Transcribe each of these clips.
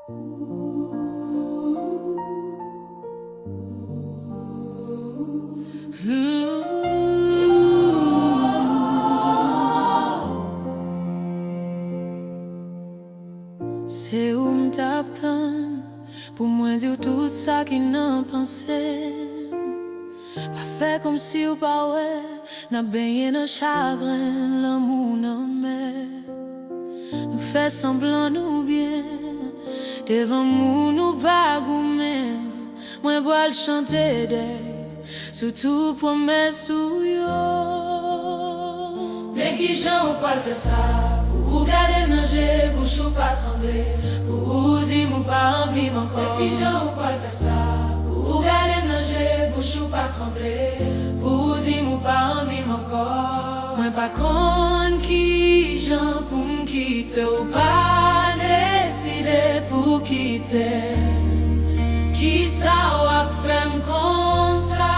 C'est où m't'attend pour moi dire tout ça qui n'a pensé. Pas fait comme si ou pas ouais, n'a baigné dans chagrin, l'amour n'a mer. Nous fait semblant nous bien, devant nous nous bagoumer. Moi bois le chanter d'elle, surtout promesse ou yo. Mais qui j'en ou pas le faire ça? Pour garder manger, bouche ou pas trembler. Pour dire mon pas envie encore. Mais qui j'en ou pas le faire ça? Pour garder manger, bouche ou pas trembler. Pour dire mon pas envie encore. Moi pas contre qui j'en pour me quitter ou pas décider pour quitter. Qui ça va faire comme ça?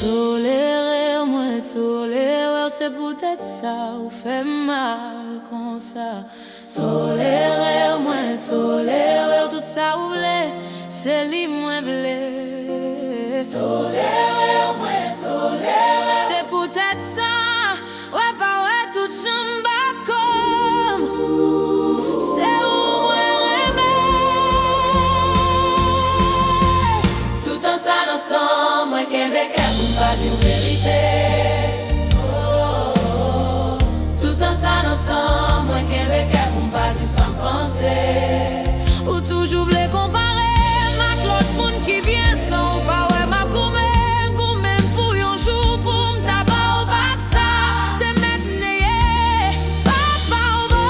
Tolérer, c'est peut-être ça ou fait mal comme ça. Tolérer, tout ça ou l'est, c'est lui moins v'lait. Tolérer, c'est peut-être ça, ouais pas ouais tout j'en bats comme. C'est où moi aimer. Tout en ça ensemble, moi qu'un bec à vous pas dire vérité. Moi qu'un bec à combattre sans penser. Ou toujours voulez comparer ma l'autre monde qui vient sans pas ouais ma goumé pour un jour pour m'tabac au bas ça. T'es maintenant papa au bas.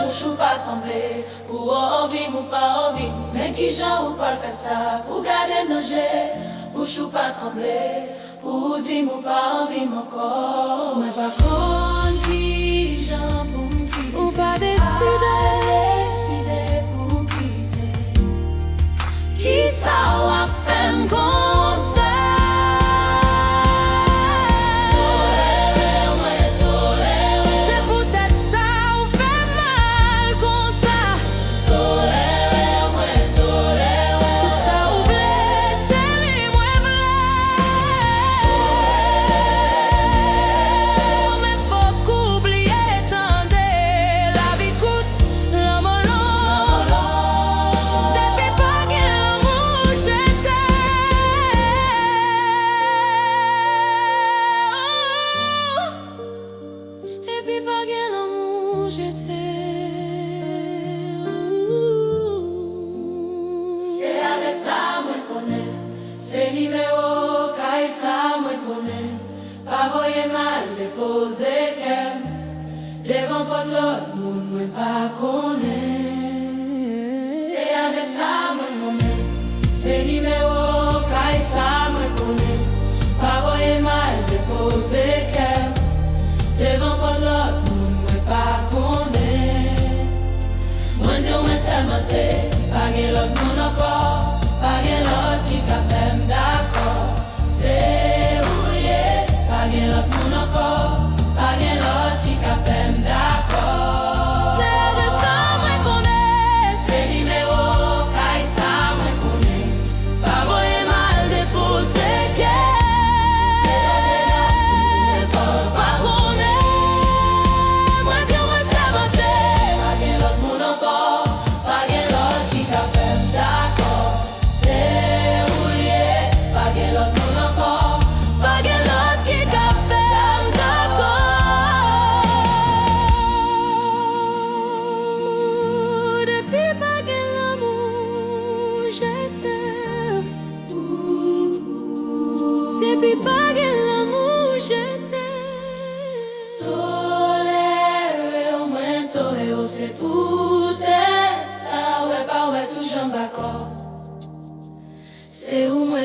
Bouche ou pas trembler. Pour envie ou pas envie. Mais qui j'en ou pas le fait ça. Pour garder manger. Bouche ou pas trembler, pour dire mon pas envie mon corps. Mais pas contre qui j'en pour me quitter. Ou pas décider pour quitter. Qui ça va faire comme ça? Tolérer, c'est peut-être ça ou fait mal comme ça. Tolérer, tout ça ou blesse. C'est avec ça moi connais, c'est numéro caille ça moi connais. Pas voyer mal déposer qu'aime, devant pas de l'autre monde moi pas connais. C'est avec ça moi connais, c'est numéro caille ça moi connais. Pas voyer mal déposer qu'aime, devant pas de l'autre monde moi pas connais. Moi dire moi c'est menté. Pas gen l'autre monde encore, pas gen l'autre qui ka fait m'd'accord. C'est oublié, pas gen l'autre monde encore, pas gen l'autre qui ka fait m'd'accord. C'est de ça moi connais, c'est numéro caille ça moi connais. Pas voyer mal déposer qu'elle, pas connais. Moi dire moi c'est menté, pas gen l'autre monde encore, pas gen l'autre qui ka fait d'accord. C'est oublié, pas gen l'autre monde encore, pas gen l'autre qui ka fait d'accord. Depuis pas gen l'amour je t'aime. Depuis pas gen l'amour je t'aime. Tolérer au moins tolérer c'est peut-être ça ouais pas ouais tout j'en d'accord. C'est où moi